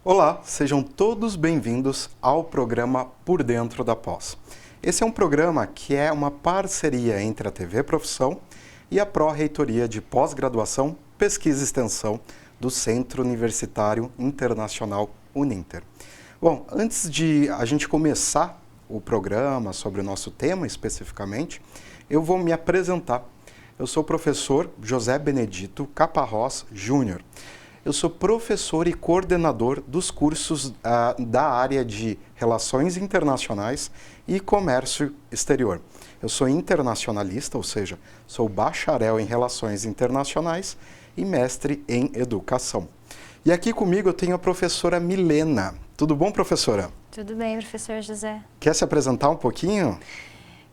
Olá, sejam todos bem-vindos ao programa Por Dentro da Pós. Esse é um programa que é uma parceria entre a TV Profissão e a Pró-Reitoria de Pós-Graduação, Pesquisa e Extensão do Centro Universitário Internacional Uninter. Bom, antes de a gente começar o programa sobre o nosso tema especificamente, eu vou me apresentar. Eu sou o professor José Benedito Caparrós Júnior. Eu sou professor e coordenador dos cursos da área de Relações Internacionais e Comércio Exterior. Eu sou internacionalista, ou seja, sou bacharel em Relações Internacionais e mestre em Educação. E aqui comigo eu tenho a professora Milena. Tudo bom, professora? Tudo bem, professor José. Quer se apresentar um pouquinho?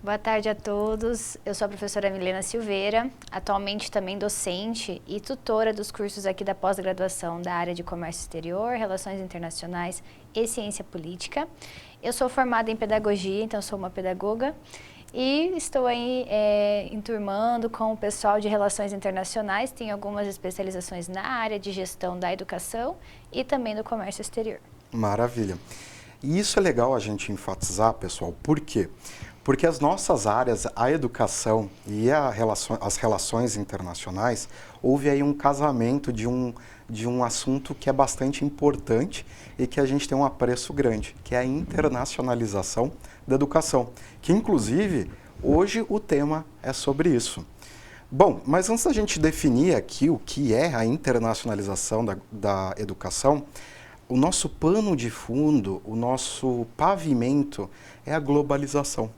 Boa tarde a todos. Eu sou a professora Milena Silveira, atualmente também docente e tutora dos cursos aqui da pós-graduação da área de Comércio Exterior, Relações Internacionais e Ciência Política. Eu sou formada em Pedagogia, então sou uma pedagoga e estou aí enturmando com o pessoal de Relações Internacionais, tenho algumas especializações na área de gestão da educação e também do comércio exterior. Maravilha. E isso é legal a gente enfatizar, pessoal, por quê? Porque as nossas áreas, a educação e as relações internacionais, houve aí um casamento de um assunto que é bastante importante e que a gente tem um apreço grande, que é a internacionalização da educação, que inclusive hoje o tema é sobre isso. Bom, mas antes da gente definir aqui o que é a internacionalização da educação, o nosso pano de fundo, o nosso pavimento é a globalização.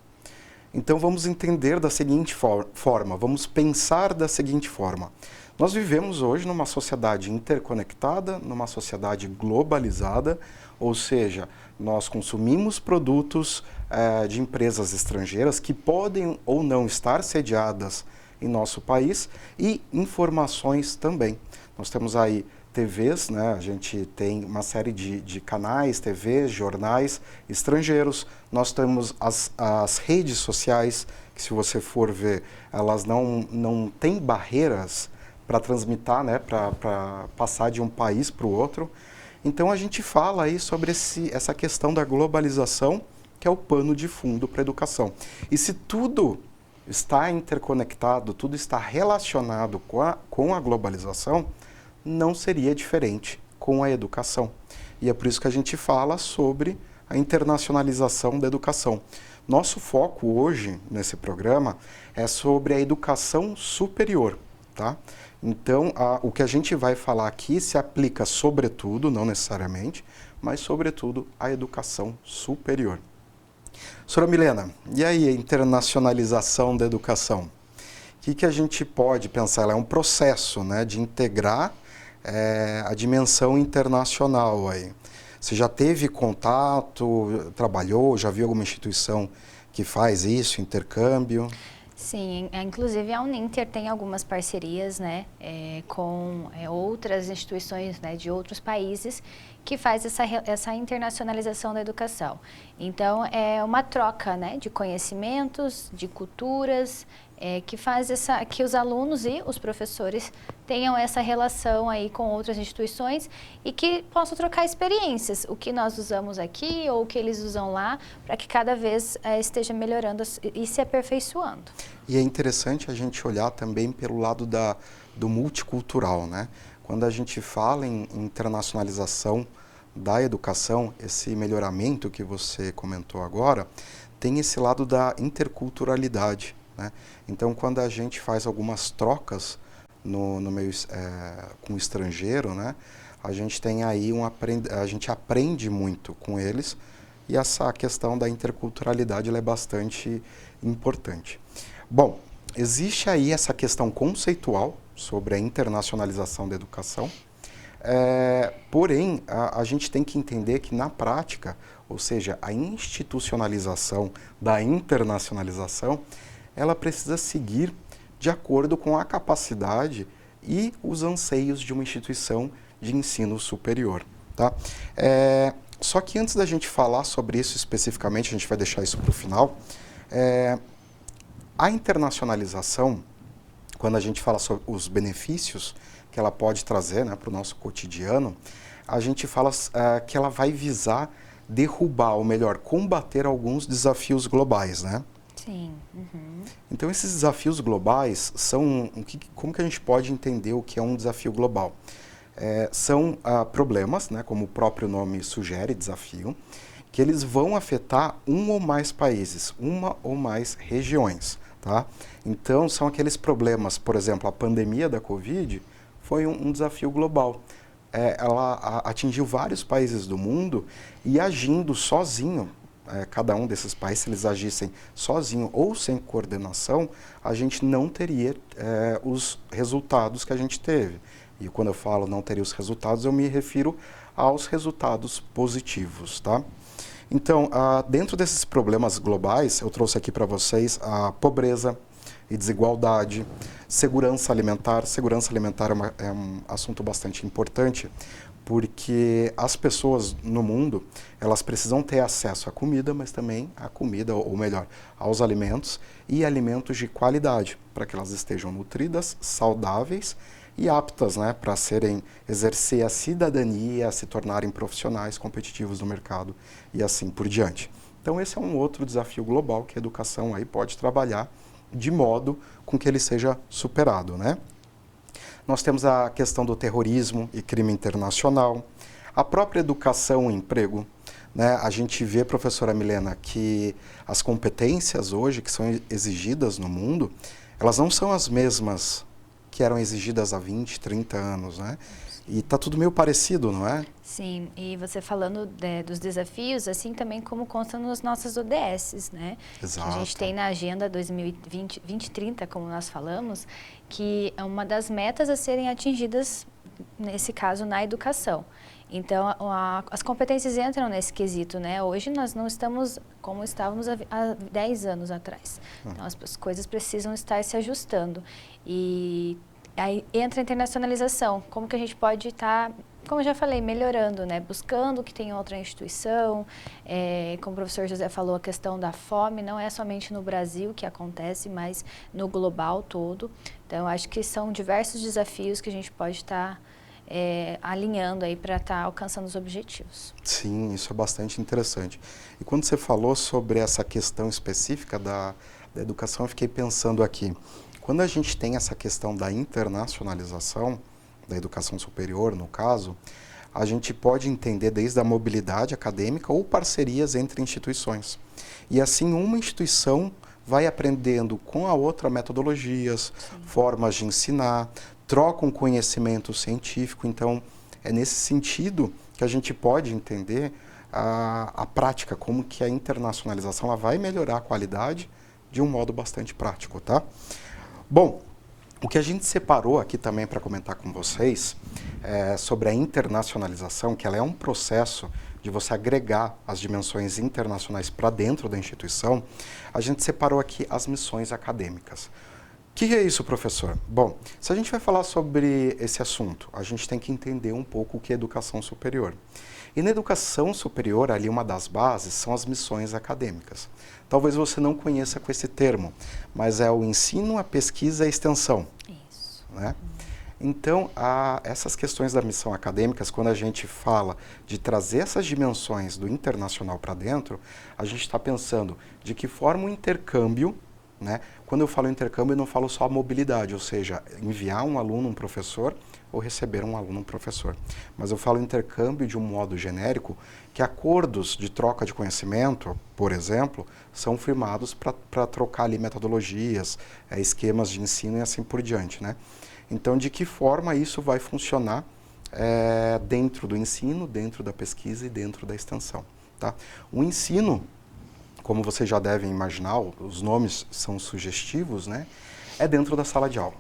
Então vamos entender da seguinte forma, vamos pensar da seguinte forma. Nós vivemos hoje numa sociedade interconectada, numa sociedade globalizada, ou seja, nós consumimos produtos de empresas estrangeiras que podem ou não estar sediadas em nosso país e informações também. Nós temos aí TVs, né? A gente tem uma série de canais, TVs, jornais estrangeiros. Nós temos as redes sociais, que se você for ver, elas não têm barreiras para transmitir, né? Para passar de um país para o outro. Então a gente fala aí sobre essa questão da globalização, que é o pano de fundo para a educação. E se tudo está interconectado, tudo está relacionado com a globalização, não seria diferente com a educação. E é por isso que a gente fala sobre a internacionalização da educação. Nosso foco hoje, nesse programa, é sobre a educação superior, tá? Então, o que a gente vai falar aqui se aplica sobretudo, não necessariamente, mas sobretudo à educação superior. Senhora Milena, e aí a internacionalização da educação? O que a gente pode pensar? Ela é um processo, né, de integrar a dimensão internacional aí. Você já teve contato, trabalhou, já viu alguma instituição que faz isso, intercâmbio? Sim, inclusive a Uninter tem algumas parcerias, né, com outras instituições, né, de outros países que faz essa internacionalização da educação. Então, é uma troca, né, de conhecimentos, de culturas, que faz que os alunos e os professores tenham essa relação aí com outras instituições e que possam trocar experiências, o que nós usamos aqui ou o que eles usam lá, para que cada vez esteja melhorando e se aperfeiçoando. E é interessante a gente olhar também pelo lado do multicultural, né? Quando a gente fala em internacionalização da educação, esse melhoramento que você comentou agora, tem esse lado da interculturalidade, né? Então, quando a gente faz algumas trocas no meio com o estrangeiro, né, a gente tem aí a gente aprende muito com eles e essa questão da interculturalidade ela é bastante importante. Bom, existe aí essa questão conceitual sobre a internacionalização da educação, porém a gente tem que entender que na prática, ou seja, a institucionalização da internacionalização, ela precisa seguir de acordo com a capacidade e os anseios de uma instituição de ensino superior, tá? Só que antes da gente falar sobre isso especificamente, a gente vai deixar isso para o final, a internacionalização, quando a gente fala sobre os benefícios que ela pode trazer, né, para o nosso cotidiano, a gente fala que ela vai visar derrubar, ou melhor, combater alguns desafios globais, né? Sim. Uhum. Então, esses desafios globais são... Como que a gente pode entender o que é um desafio global? São problemas, né, como o próprio nome sugere, desafio, que eles vão afetar um ou mais países, uma ou mais regiões, tá? Então, são aqueles problemas, por exemplo, a pandemia da Covid foi um desafio global. Ela atingiu vários países do mundo e agindo sozinho, cada um desses países, se eles agissem sozinho ou sem coordenação, a gente não teria os resultados que a gente teve. E quando eu falo não teria os resultados, eu me refiro aos resultados positivos, tá? Então, dentro desses problemas globais, eu trouxe aqui para vocês a pobreza e desigualdade, segurança alimentar. Segurança alimentar é um assunto bastante importante, porque as pessoas no mundo, elas precisam ter acesso à comida, mas também à comida, ou melhor, aos alimentos e alimentos de qualidade, para que elas estejam nutridas, saudáveis e aptas, né, para exercer a cidadania, se tornarem profissionais competitivos no mercado e assim por diante. Então esse é um outro desafio global que a educação aí pode trabalhar de modo com que ele seja superado, né? Nós temos a questão do terrorismo e crime internacional, a própria educação e emprego, né? A gente vê, professora Milena, que as competências hoje que são exigidas no mundo, elas não são as mesmas que eram exigidas há 20, 30 anos, né? E está tudo meio parecido, não é? Sim, e você falando dos desafios, assim também como consta nas nossas ODS, né? Exato. Que a gente tem na Agenda 2030, como nós falamos, que é uma das metas a serem atingidas, nesse caso, na educação. Então, as competências entram nesse quesito, né? Hoje nós não estamos como estávamos há 10 anos atrás. Então, as coisas precisam estar se ajustando. E aí entra a internacionalização. Como que a gente pode estar, como eu já falei, melhorando, né? Buscando que tenha outra instituição. Como o professor José falou, a questão da fome não é somente no Brasil que acontece, mas no global todo. Então, eu acho que são diversos desafios que a gente pode estar alinhando aí para estar alcançando os objetivos. Sim, isso é bastante interessante. E quando você falou sobre essa questão específica da educação, eu fiquei pensando aqui, quando a gente tem essa questão da internacionalização, da educação superior, no caso, a gente pode entender desde a mobilidade acadêmica ou parcerias entre instituições. E assim, uma instituição vai aprendendo com a outra metodologias, formas de ensinar, trocam conhecimento científico. Então, é nesse sentido que a gente pode entender a prática, como que a internacionalização ela vai melhorar a qualidade de um modo bastante prático, tá? Bom, o que a gente separou aqui também para comentar com vocês sobre a internacionalização, que ela é um processo de você agregar as dimensões internacionais para dentro da instituição, a gente separou aqui as missões acadêmicas. O que é isso, professor? Bom, se a gente vai falar sobre esse assunto, a gente tem que entender um pouco o que é educação superior. E na educação superior, ali uma das bases são as missões acadêmicas. Talvez você não conheça com esse termo, mas é o ensino, a pesquisa e a extensão. Isso. Né? Então, essas questões da missão acadêmicas, quando a gente fala de trazer essas dimensões do internacional para dentro, a gente está pensando de que forma o intercâmbio, né? Quando eu falo intercâmbio, eu não falo só a mobilidade, ou seja, enviar um aluno, um professor, ou receber um aluno, um professor. Mas eu falo intercâmbio de um modo genérico, que acordos de troca de conhecimento, por exemplo, são firmados para trocar ali metodologias, esquemas de ensino e assim por diante, né? Então, de que forma isso vai funcionar dentro do ensino, dentro da pesquisa e dentro da extensão, tá? O ensino, como vocês já devem imaginar, os nomes são sugestivos, né? É dentro da sala de aula.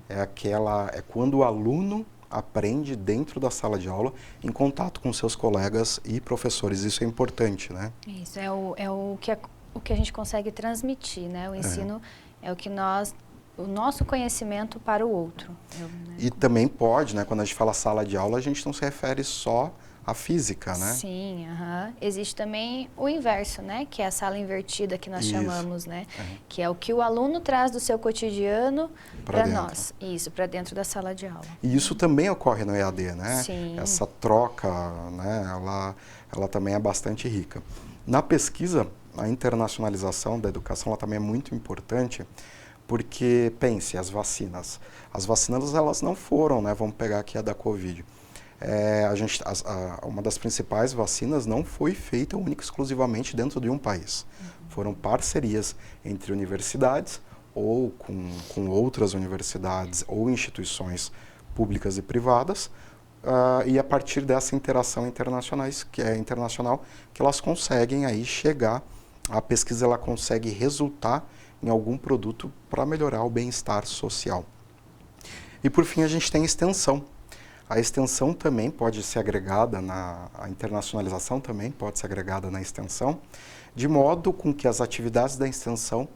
É quando o aluno aprende dentro da sala de aula, em contato com seus colegas e professores. Isso é importante, né? Isso é o que a gente consegue transmitir, né? O ensino é o nosso conhecimento para o outro. E também pode, né? Quando a gente fala sala de aula, a gente não se refere só a física, né? Sim, existe também o inverso, né? Que é a sala invertida que nós chamamos, né? Que é o que o aluno traz do seu cotidiano para nós. Isso, para dentro da sala de aula. E isso também ocorre no EAD, né? Sim. Essa troca, né? Ela também é bastante rica. Na pesquisa, a internacionalização da educação ela também é muito importante, porque, pense, as vacinas. As vacinas, elas não foram, né? Vamos pegar aqui a da Covid. Uma das principais vacinas não foi feita única e exclusivamente dentro de um país. Foram parcerias entre universidades ou com outras universidades ou instituições públicas e privadas, e a partir dessa interação internacional que elas conseguem aí chegar, a pesquisa ela consegue resultar em algum produto para melhorar o bem-estar social. E por fim a gente tem a extensão. A extensão também pode ser agregada a internacionalização também pode ser agregada na extensão, de modo com que as atividades da extensão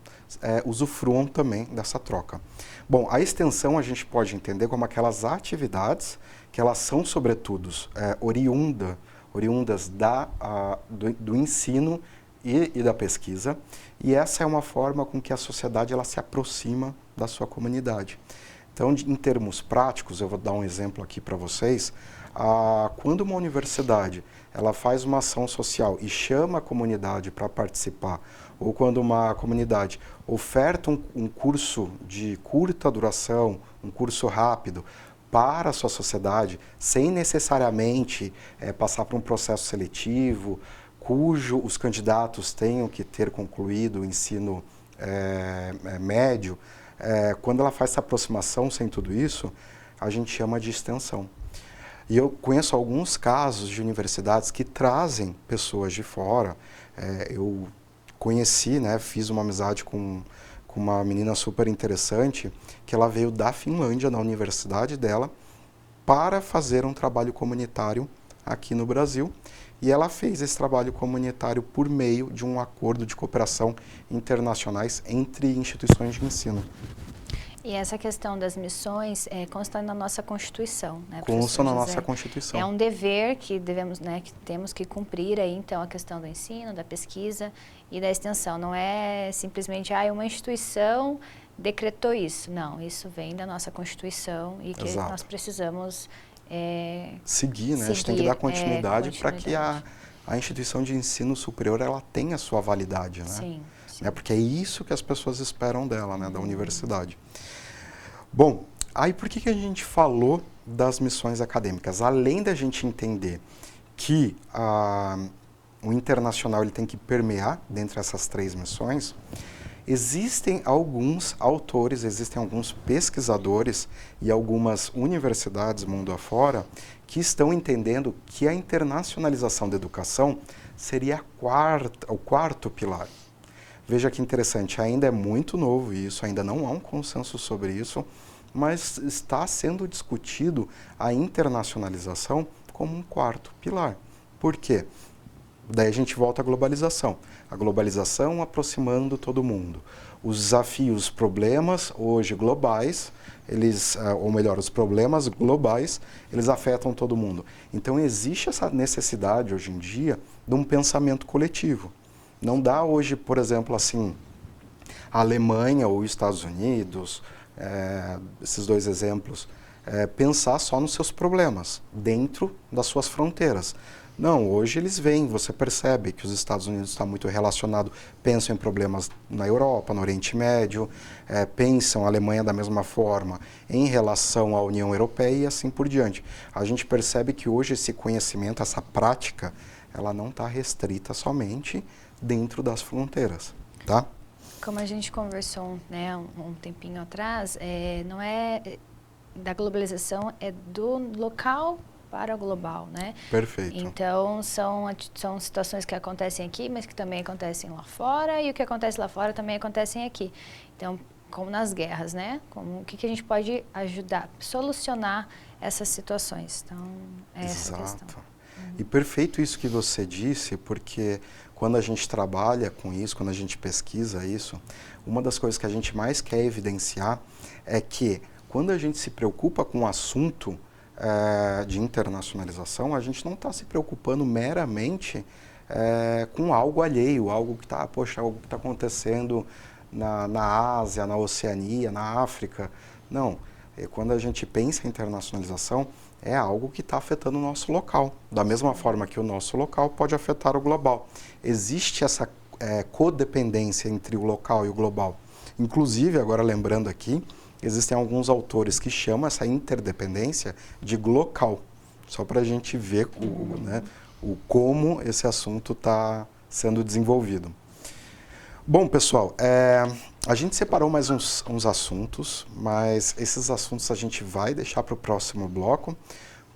usufruam também dessa troca. Bom, a extensão a gente pode entender como aquelas atividades que elas são, sobretudo, oriundas do ensino e da pesquisa, e essa é uma forma com que a sociedade ela se aproxima da sua comunidade. Então, em termos práticos, eu vou dar um exemplo aqui para vocês. Quando uma universidade ela faz uma ação social e chama a comunidade para participar, ou quando uma comunidade oferta um curso de curta duração, um curso rápido, para a sua sociedade, sem necessariamente passar por um processo seletivo, cujo os candidatos tenham que ter concluído o ensino médio, quando ela faz essa aproximação sem tudo isso, a gente chama de extensão. E eu conheço alguns casos de universidades que trazem pessoas de fora. Eu conheci, né, fiz uma amizade com uma menina super interessante, que ela veio da Finlândia, na universidade dela, para fazer um trabalho comunitário aqui no Brasil. E ela fez esse trabalho comunitário por meio de um acordo de cooperação internacionais entre instituições de ensino. E essa questão das missões consta na nossa Constituição, né? Consta na nossa Constituição. É um dever que devemos, né, que temos que cumprir aí, então, a questão do ensino, da pesquisa e da extensão. Não é simplesmente, uma instituição decretou isso. Não, isso vem da nossa Constituição e que nós precisamos seguir, né? A gente tem que dar continuidade para que a instituição de ensino superior ela tenha a sua validade, né? Sim. Porque é isso que as pessoas esperam dela, né, da universidade. Bom, aí por que a gente falou das missões acadêmicas? Além da gente entender que o internacional ele tem que permear dentre essas 3 missões, existem alguns autores, existem alguns pesquisadores e algumas universidades mundo afora que estão entendendo que a internacionalização da educação seria o quarto pilar. Veja que interessante, ainda é muito novo isso, ainda não há um consenso sobre isso, mas está sendo discutido a internacionalização como um quarto pilar. Por quê? Daí a gente volta à globalização. A globalização aproximando todo mundo. Os desafios, os problemas hoje globais, os problemas globais, eles afetam todo mundo. Então existe essa necessidade hoje em dia de um pensamento coletivo. Não dá hoje, por exemplo, assim, a Alemanha ou os Estados Unidos, esses 2 exemplos, pensar só nos seus problemas, dentro das suas fronteiras. Não, hoje eles veem, você percebe que os Estados Unidos está muito relacionado, pensam em problemas na Europa, no Oriente Médio, pensam a Alemanha da mesma forma em relação à União Europeia e assim por diante. A gente percebe que hoje esse conhecimento, essa prática, ela não está restrita somente dentro das fronteiras, tá? Como a gente conversou, né, um tempinho atrás, não é da globalização, é do local para o global, né? Perfeito. Então, são situações que acontecem aqui, mas que também acontecem lá fora, e o que acontece lá fora também acontecem aqui. Então, como nas guerras, né? O que a gente pode ajudar, solucionar essas situações. Então, é essa a questão. E perfeito isso que você disse, porque quando a gente trabalha com isso, quando a gente pesquisa isso, uma das coisas que a gente mais quer evidenciar é que quando a gente se preocupa com o assunto, de internacionalização, a gente não está se preocupando meramente com algo alheio, algo que está, algo que está acontecendo na Ásia, na Oceania, na África. Não, quando a gente pensa em internacionalização, é algo que está afetando o nosso local, da mesma forma que o nosso local pode afetar o global. Existe essa codependência entre o local e o global. Inclusive, agora lembrando aqui, existem alguns autores que chamam essa interdependência de glocal, só para a gente ver como esse assunto está sendo desenvolvido. Bom, pessoal, a gente separou mais uns assuntos, mas esses assuntos a gente vai deixar para o próximo bloco,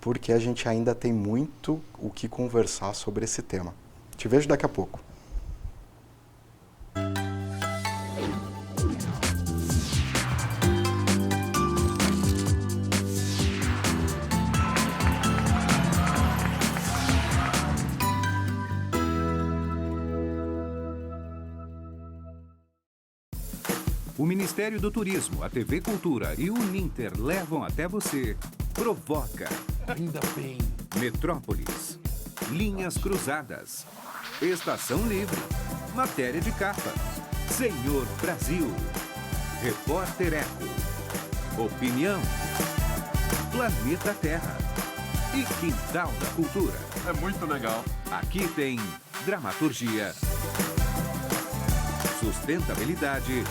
porque a gente ainda tem muito o que conversar sobre esse tema. Te vejo daqui a pouco. O Ministério do Turismo, a TV Cultura e o Uninter levam até você Provoca, Ainda bem. Metrópolis, Linhas Cruzadas, Estação Livre, Matéria de Capa, Senhor Brasil, Repórter Eco, Opinião, Planeta Terra e Quintal da Cultura. É muito legal. Aqui tem dramaturgia, sustentabilidade,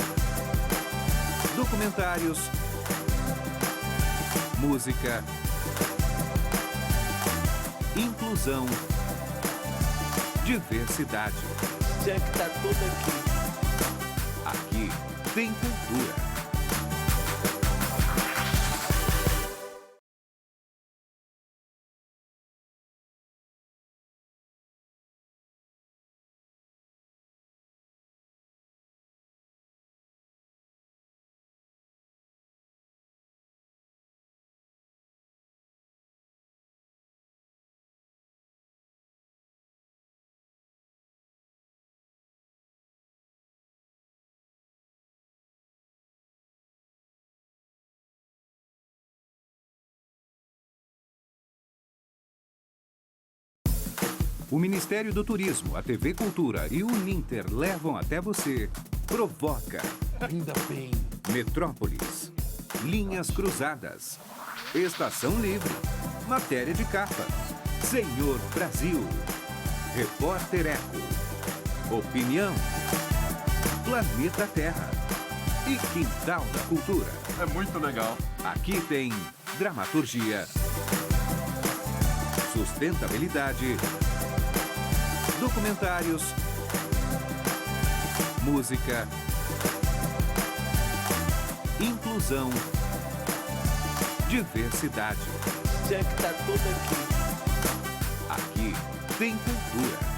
documentários, música, inclusão, diversidade. Tinha que estar tudo aqui. Aqui tem cultura. O Ministério do Turismo, a TV Cultura e o Uninter levam até você Provoca, Ainda bem. Metrópolis, Linhas Cruzadas, Estação Livre, Matéria de Capa, Senhor Brasil, Repórter Eco, Opinião, Planeta Terra e Quintal da Cultura. É muito legal. Aqui tem dramaturgia, sustentabilidade, documentários, música, inclusão, diversidade. Tinha que estar tudo aqui. Aqui tem cultura.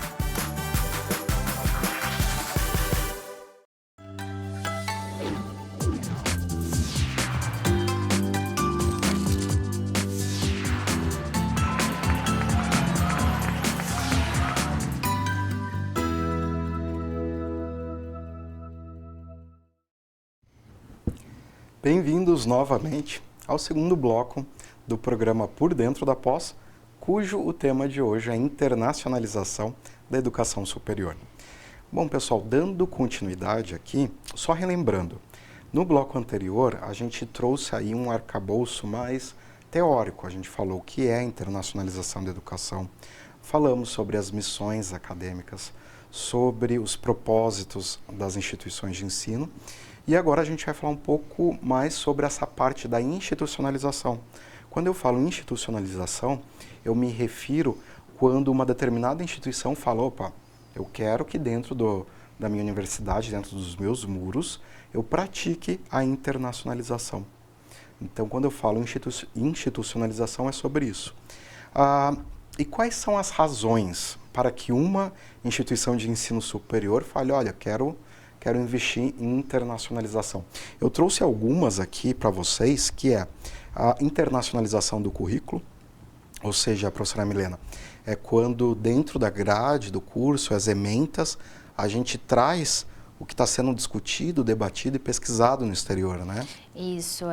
Bem-vindos novamente ao segundo bloco do programa Por Dentro da Pós, cujo o tema de hoje é a internacionalização da educação superior. Bom, pessoal, dando continuidade aqui, só relembrando, no bloco anterior a gente trouxe aí um arcabouço mais teórico, a gente falou o que é a internacionalização da educação, falamos sobre as missões acadêmicas, sobre os propósitos das instituições de ensino. E agora a gente vai falar um pouco mais sobre essa parte da institucionalização. Quando eu falo institucionalização, eu me refiro quando uma determinada instituição fala, opa, eu quero que dentro da minha universidade, dentro dos meus muros, eu pratique a internacionalização. Então, quando eu falo institucionalização, é sobre isso. E quais são as razões para que uma instituição de ensino superior fale, olha, quero investir em internacionalização? Eu trouxe algumas aqui para vocês, que é a internacionalização do currículo, ou seja, professora Milena, é quando dentro da grade do curso, as ementas, a gente traz o que está sendo discutido, debatido e pesquisado no exterior, né? Isso,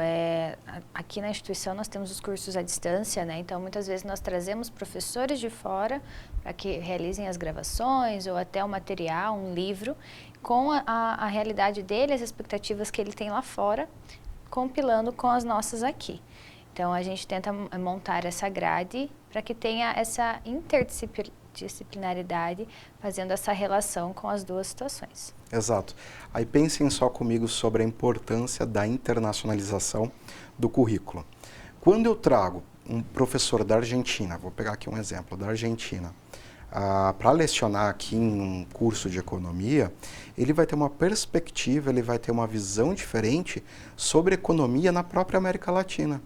aqui na instituição nós temos os cursos à distância, né? Então muitas vezes nós trazemos professores de fora para que realizem as gravações ou até o material, um livro, com a realidade dele, as expectativas que ele tem lá fora, compilando com as nossas aqui. Então a gente tenta montar essa grade para que tenha essa interdisciplinaridade, fazendo essa relação com as duas situações. Exato. Aí pensem só comigo sobre a importância da internacionalização do currículo. Quando eu trago um professor da Argentina, vou pegar aqui um exemplo, da Argentina, para lecionar aqui em um curso de economia, ele vai ter uma perspectiva, ele vai ter uma visão diferente sobre economia na própria América Latina.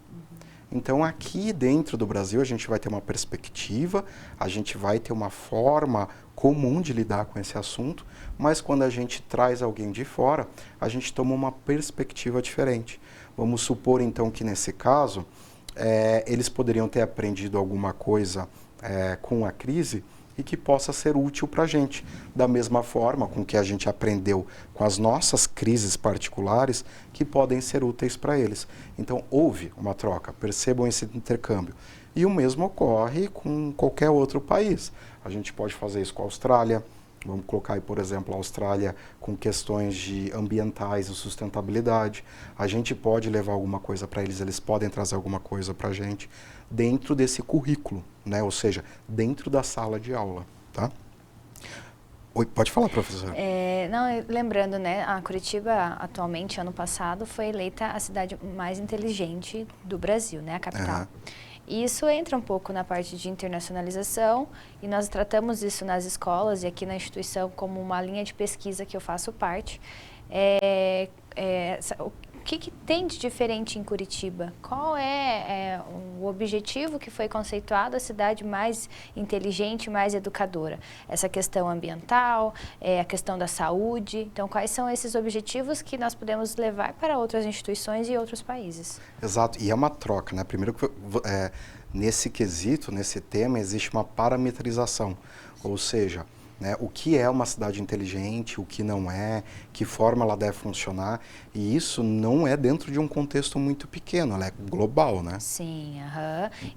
Então, aqui dentro do Brasil, a gente vai ter uma perspectiva, a gente vai ter uma forma comum de lidar com esse assunto, mas quando a gente traz alguém de fora, a gente toma uma perspectiva diferente. Vamos supor, então, que nesse caso, eles poderiam ter aprendido alguma coisa com a crise e que possa ser útil para a gente, da mesma forma com que a gente aprendeu com as nossas crises particulares, que podem ser úteis para eles. Então, houve uma troca, percebam esse intercâmbio. E o mesmo ocorre com qualquer outro país. A gente pode fazer isso com a Austrália, vamos colocar aí, por exemplo, a Austrália com questões de ambientais e sustentabilidade. A gente pode levar alguma coisa para eles, eles podem trazer alguma coisa para a gente dentro desse currículo, né? Ou seja, dentro da sala de aula, tá? Oi, pode falar, professora. Lembrando, né, a Curitiba atualmente, ano passado, foi eleita a cidade mais inteligente do Brasil, né, a capital. E isso entra um pouco na parte de internacionalização e nós tratamos isso nas escolas e aqui na instituição como uma linha de pesquisa que eu faço parte. O que tem de diferente em Curitiba? Qual é o objetivo que foi conceituado a cidade mais inteligente, mais educadora? Essa questão ambiental, a questão da saúde. Então, quais são esses objetivos que nós podemos levar para outras instituições e outros países? Exato, e é uma troca, né? Primeiro, nesse quesito, nesse tema, existe uma parametrização, ou seja, né, o que é uma cidade inteligente, o que não é, que forma ela deve funcionar, e isso não é dentro de um contexto muito pequeno, ela é global, né? Sim,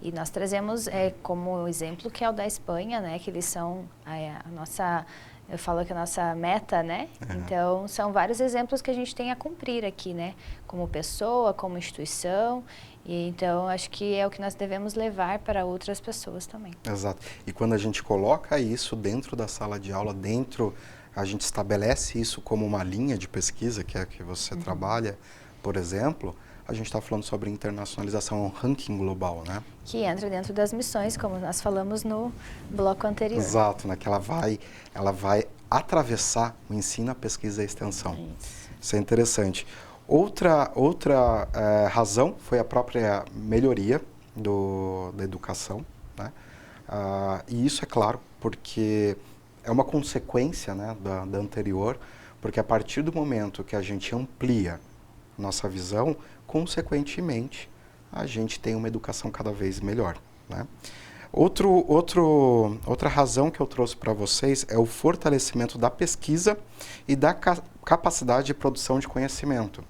e nós trazemos como exemplo que é o da Espanha, né, que eles são a nossa, eu falo que é a nossa meta, né? Então, são vários exemplos que a gente tem a cumprir aqui, né, como pessoa, como instituição. E então, acho que é o que nós devemos levar para outras pessoas também. Exato. E quando a gente coloca isso dentro da sala de aula, a gente estabelece isso como uma linha de pesquisa, que é a que você trabalha, por exemplo, a gente está falando sobre internacionalização, um ranking global, né? Que entra dentro das missões, como nós falamos no bloco anterior. Exato, né? Que ela vai atravessar o ensino, a pesquisa e a extensão. Isso é interessante. Outra razão foi a própria melhoria da educação, né? E isso é claro, porque é uma consequência, né, da anterior, porque a partir do momento que a gente amplia nossa visão, consequentemente, a gente tem uma educação cada vez melhor, né? Outra razão que eu trouxe para vocês é o fortalecimento da pesquisa e da capacidade de produção de conhecimento.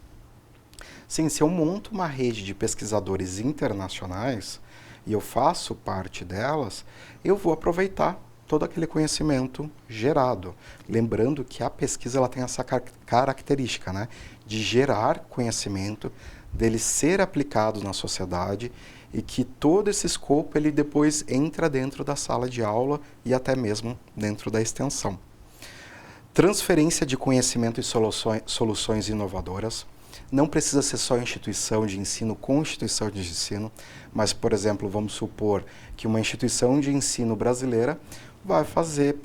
Sim, se eu monto uma rede de pesquisadores internacionais e eu faço parte delas, eu vou aproveitar todo aquele conhecimento gerado. Lembrando que a pesquisa ela tem essa característica, né, de gerar conhecimento, dele ser aplicado na sociedade e que todo esse escopo ele depois entra dentro da sala de aula e até mesmo dentro da extensão. Transferência de conhecimento e soluções inovadoras. Não precisa ser só instituição de ensino com instituição de ensino, mas, por exemplo, vamos supor que uma instituição de ensino brasileira vai fazer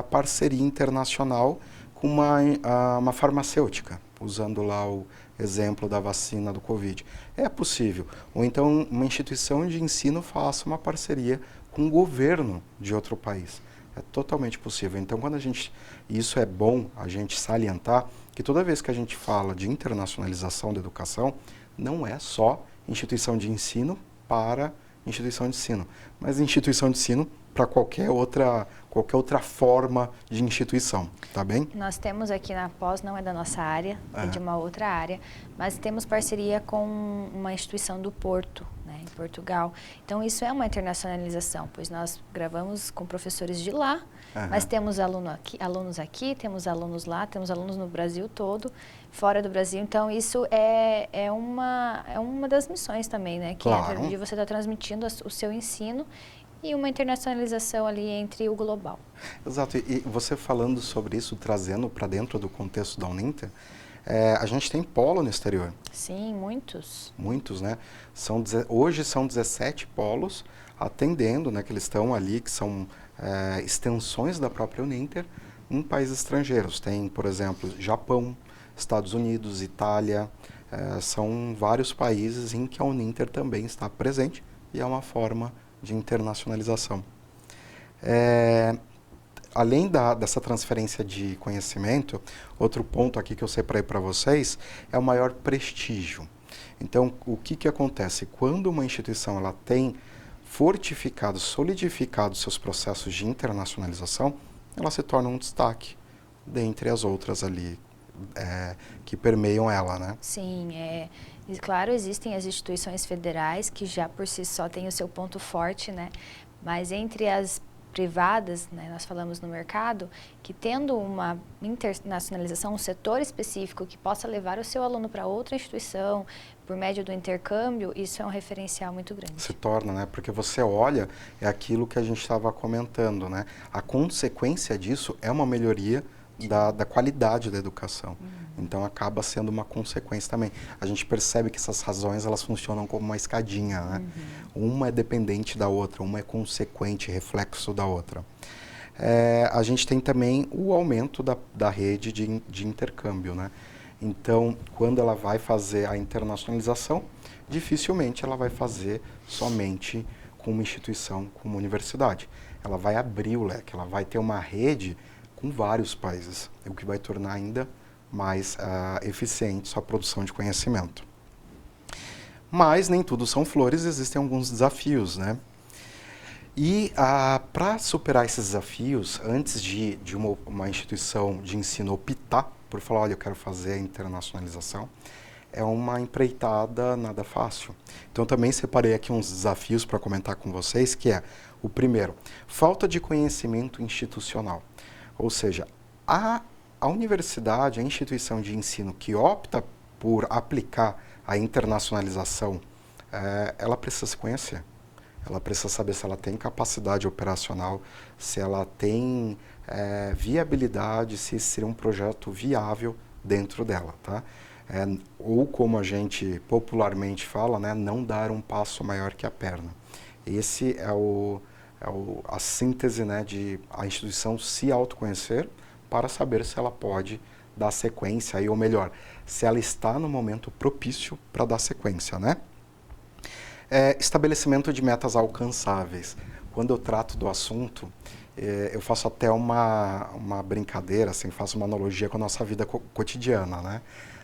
parceria internacional com uma farmacêutica, usando lá o exemplo da vacina do Covid. É possível. Ou então uma instituição de ensino faça uma parceria com o governo de outro país. É totalmente possível. Então, isso é bom a gente salientar que toda vez que a gente fala de internacionalização da educação, não é só instituição de ensino para instituição de ensino, mas instituição de ensino para qualquer outra forma de instituição, tá bem? Nós temos aqui na Pós, não é da nossa área, é de uma outra área, mas temos parceria com uma instituição do Porto, né, em Portugal. Então, isso é uma internacionalização, pois nós gravamos com professores de lá, mas temos alunos aqui, temos alunos lá, temos alunos no Brasil todo, fora do Brasil. Então, isso é uma das missões também, né? Que Claro. é de você estar transmitindo o seu ensino e uma internacionalização ali entre o global. Exato. E você falando sobre isso, trazendo para dentro do contexto da Uninter, a gente tem polo no exterior. Sim, muitos. Muitos, né? Hoje são 17 polos atendendo, né? Que eles estão ali, que são extensões da própria Uninter em países estrangeiros. Tem, por exemplo, Japão, Estados Unidos, Itália, são vários países em que a Uninter também está presente e é uma forma de internacionalização. Além dessa transferência de conhecimento, outro ponto aqui que eu separei para vocês é o maior prestígio. Então, o que acontece? Quando uma instituição ela tem fortificado, solidificado seus processos de internacionalização, ela se torna um destaque dentre as outras ali que permeiam ela, né? Sim, claro, existem as instituições federais que já por si só têm o seu ponto forte, né? Mas entre as privadas, né, nós falamos no mercado, que tendo uma internacionalização, um setor específico que possa levar o seu aluno para outra instituição por meio do intercâmbio, isso é um referencial muito grande. Se torna, né? Porque você olha, é aquilo que a gente estava comentando, né? A consequência disso é uma melhoria da qualidade da educação. Então, acaba sendo uma consequência também. A gente percebe que essas razões, elas funcionam como uma escadinha, né? Uma é dependente da outra, uma é consequente, reflexo da outra. A gente tem também o aumento da rede de intercâmbio, né? Então, quando ela vai fazer a internacionalização, dificilmente ela vai fazer somente com uma instituição, com uma universidade. Ela vai abrir o leque, ela vai ter uma rede com vários países, o que vai tornar ainda mais eficiente sua produção de conhecimento. Mas nem tudo são flores, existem alguns desafios, né? E para superar esses desafios, antes de uma instituição de ensino optar por falar, olha, eu quero fazer a internacionalização, é uma empreitada nada fácil. Então, também separei aqui uns desafios para comentar com vocês, que é, o primeiro, falta de conhecimento institucional. Ou seja, a universidade, a instituição de ensino que opta por aplicar a internacionalização, ela precisa se conhecer. Ela precisa saber se ela tem capacidade operacional, se ela tem viabilidade, se esse seria um projeto viável dentro dela, tá? Ou como a gente popularmente fala, né, não dar um passo maior que a perna. Esse é a síntese, né, de a instituição se autoconhecer para saber se ela pode dar sequência, ou melhor, se ela está no momento propício para dar sequência, né? Estabelecimento de metas alcançáveis. Quando eu trato do assunto, eu faço até uma brincadeira, assim, faço uma analogia com a nossa vida cotidiana, né?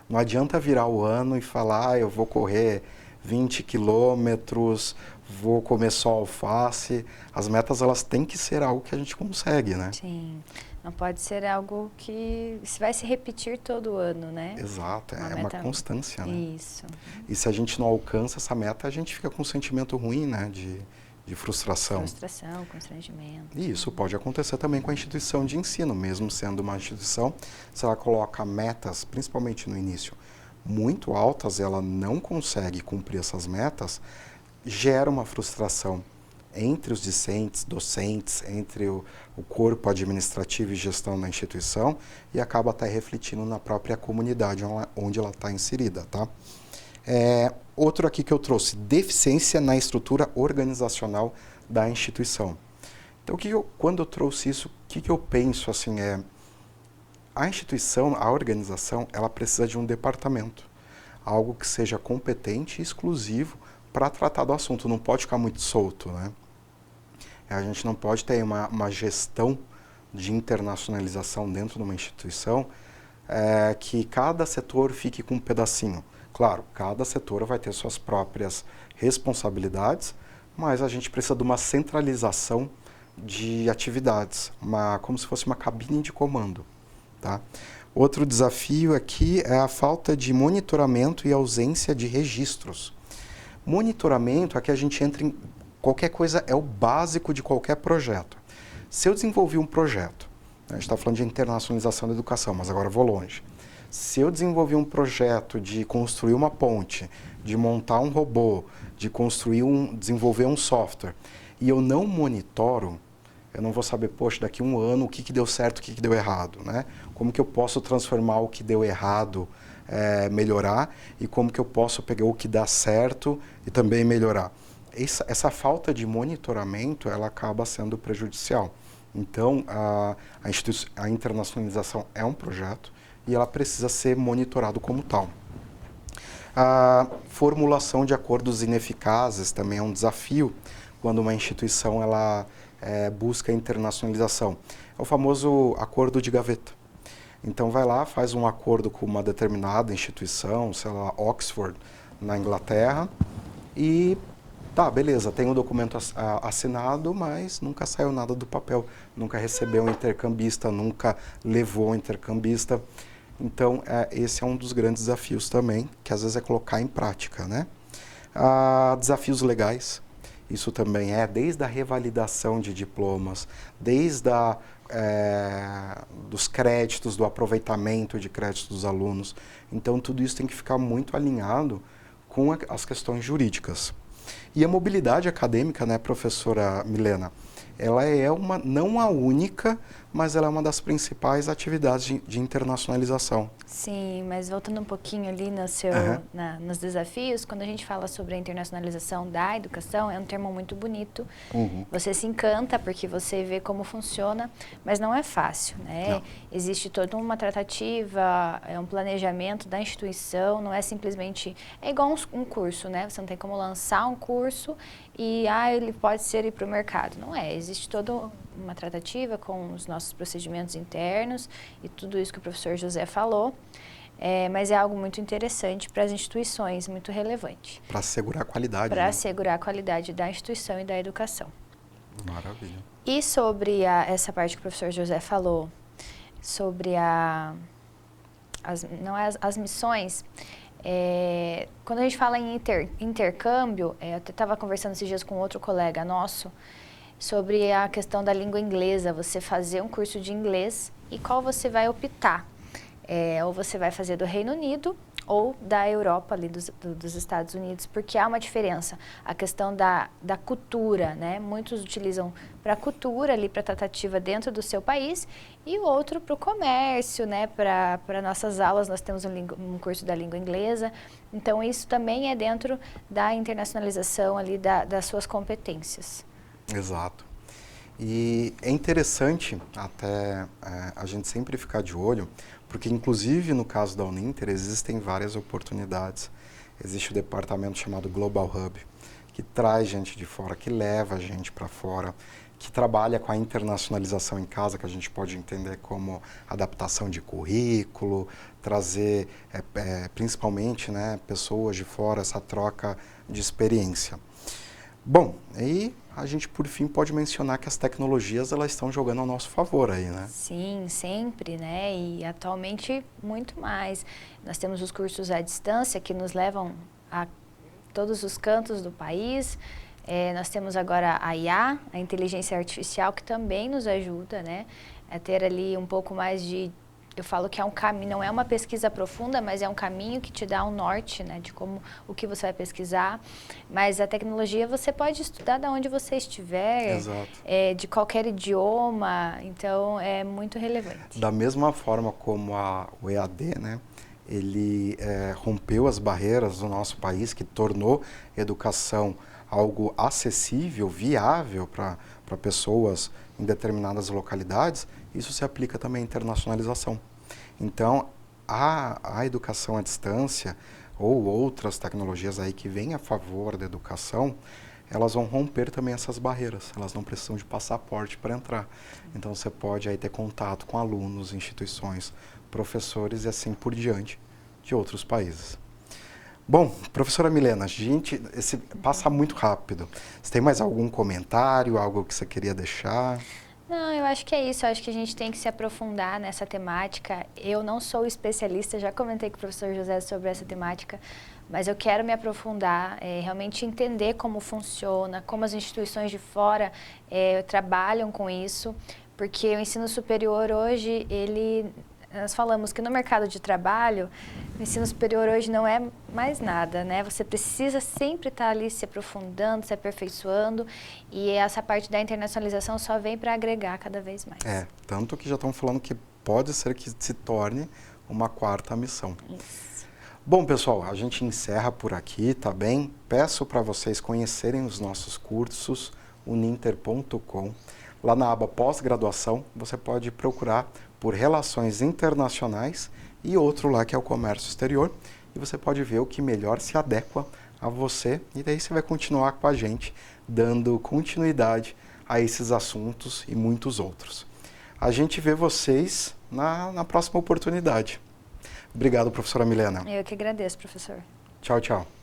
Não adianta virar o ano e falar, eu vou correr 20 quilômetros, vou comer só alface. As metas, elas têm que ser algo que a gente consegue, né? Sim, não pode ser algo que vai se repetir todo ano, né? Exato, é uma constância, né? Isso. E se a gente não alcança essa meta, a gente fica com um sentimento ruim, né? De frustração. Frustração, constrangimento. E isso pode acontecer também com a instituição de ensino, mesmo sendo uma instituição, se ela coloca metas, principalmente no início, muito altas, ela não consegue cumprir essas metas, gera uma frustração entre os docentes, entre o corpo administrativo e gestão da instituição e acaba até refletindo na própria comunidade onde ela está inserida, tá? Outro aqui que eu trouxe, deficiência na estrutura organizacional da instituição. Então, quando eu trouxe isso, o que eu penso assim a instituição, a organização, ela precisa de um departamento, algo que seja competente e exclusivo para tratar do assunto, não pode ficar muito solto, né? A gente não pode ter uma gestão de internacionalização dentro de uma instituição que cada setor fique com um pedacinho. Claro, cada setor vai ter suas próprias responsabilidades, mas a gente precisa de uma centralização de atividades, como se fosse uma cabine de comando. Tá? Outro desafio aqui é a falta de monitoramento e ausência de registros. Monitoramento, aqui a gente entra em qualquer coisa, é o básico de qualquer projeto. Se eu desenvolvi um projeto, a gente está falando de internacionalização da educação, mas agora eu vou longe. Se eu desenvolvi um projeto de construir uma ponte, de montar um robô, de desenvolver um software, e eu não monitoro, eu não vou saber, poxa, daqui a um ano o que deu certo, o que deu errado, né? Como que eu posso transformar o que deu errado, melhorar, e como que eu posso pegar o que dá certo e também melhorar. Essa falta de monitoramento, ela acaba sendo prejudicial. Então, a internacionalização é um projeto e ela precisa ser monitorado como tal. A formulação de acordos ineficazes também é um desafio quando uma instituição ela busca internacionalização. É o famoso acordo de gaveta. Então vai lá, faz um acordo com uma determinada instituição, sei lá, Oxford, na Inglaterra, e tá, beleza, tem um documento assinado, mas nunca saiu nada do papel, nunca recebeu um intercambista, nunca levou um intercambista. Então, esse é um dos grandes desafios também, que às vezes é colocar em prática, né? Desafios legais, isso também desde a revalidação de diplomas, desde dos créditos, do aproveitamento de créditos dos alunos. Então, tudo isso tem que ficar muito alinhado com as questões jurídicas. E a mobilidade acadêmica, né, professora Milena, ela é não a única, mas ela é uma das principais atividades de internacionalização. Sim, mas voltando um pouquinho ali nos desafios, quando a gente fala sobre a internacionalização da educação, é um termo muito bonito. Uhum. Você se encanta porque você vê como funciona, mas não é fácil, né? Não. Existe toda uma tratativa, um planejamento da instituição, não é simplesmente... É igual um curso, né? Você não tem como lançar um curso e ele pode ser ir para o mercado. Não é, existe toda uma tratativa com os nossos procedimentos internos e tudo isso que o professor José falou, mas é algo muito interessante para as instituições, muito relevante. Para assegurar a qualidade. Para né? assegurar a qualidade da instituição e da educação. Maravilha. E sobre essa parte que o professor José falou, sobre as missões, quando a gente fala em intercâmbio, eu até estava conversando esses dias com outro colega nosso, sobre a questão da língua inglesa, você fazer um curso de inglês e qual você vai optar. Ou você vai fazer do Reino Unido ou da Europa, ali dos Estados Unidos, porque há uma diferença. A questão da cultura, né? Muitos utilizam para a cultura, ali para a tratativa dentro do seu país, e o outro para o comércio, né? Para nossas aulas, nós temos um curso da língua inglesa. Então, isso também é dentro da internacionalização ali das suas competências. Exato. E é interessante até a gente sempre ficar de olho, porque inclusive no caso da Uninter existem várias oportunidades. Existe o departamento chamado Global Hub, que traz gente de fora, que leva a gente para fora, que trabalha com a internacionalização em casa, que a gente pode entender como adaptação de currículo, trazer principalmente, né, pessoas de fora, essa troca de experiência. Bom, aí a gente, por fim, pode mencionar que as tecnologias elas estão jogando ao nosso favor aí, né? Sim, sempre, né? E atualmente muito mais. Nós temos os cursos à distância que nos levam a todos os cantos do país. Nós temos agora a IA, a inteligência artificial, que também nos ajuda, né? A ter ali um pouco mais de... Eu falo que é um caminho, não é uma pesquisa profunda, mas é um caminho que te dá um norte, né, de o que você vai pesquisar. Mas a tecnologia você pode estudar de onde você estiver, de qualquer idioma, então é muito relevante. Da mesma forma como o EAD, né, ele rompeu as barreiras do nosso país, que tornou a educação algo acessível, viável para pessoas em determinadas localidades, isso se aplica também à internacionalização. Então, a educação à distância ou outras tecnologias aí que vêm a favor da educação, elas vão romper também essas barreiras, elas não precisam de passaporte para entrar. Então, você pode aí ter contato com alunos, instituições, professores e assim por diante de outros países. Bom, professora Milena, gente, passa muito rápido. Você tem mais algum comentário, algo que você queria deixar? Não, eu acho que é isso. Eu acho que a gente tem que se aprofundar nessa temática. Eu não sou especialista, já comentei com o professor José sobre essa temática, mas eu quero me aprofundar, realmente entender como funciona, como as instituições de fora trabalham com isso, porque o ensino superior hoje, nós falamos que no mercado de trabalho, o ensino superior hoje não é mais nada, né? Você precisa sempre estar ali se aprofundando, se aperfeiçoando, e essa parte da internacionalização só vem para agregar cada vez mais. Tanto que já estão falando que pode ser que se torne uma quarta missão. Isso. Bom, pessoal, a gente encerra por aqui, tá bem? Peço para vocês conhecerem os nossos cursos, uninter.com. Lá na aba pós-graduação, você pode procurar por Relações Internacionais e outro lá que é o Comércio Exterior, e você pode ver o que melhor se adequa a você, e daí você vai continuar com a gente, dando continuidade a esses assuntos e muitos outros. A gente vê vocês na próxima oportunidade. Obrigado, professora Milena. Eu que agradeço, professor. Tchau, tchau.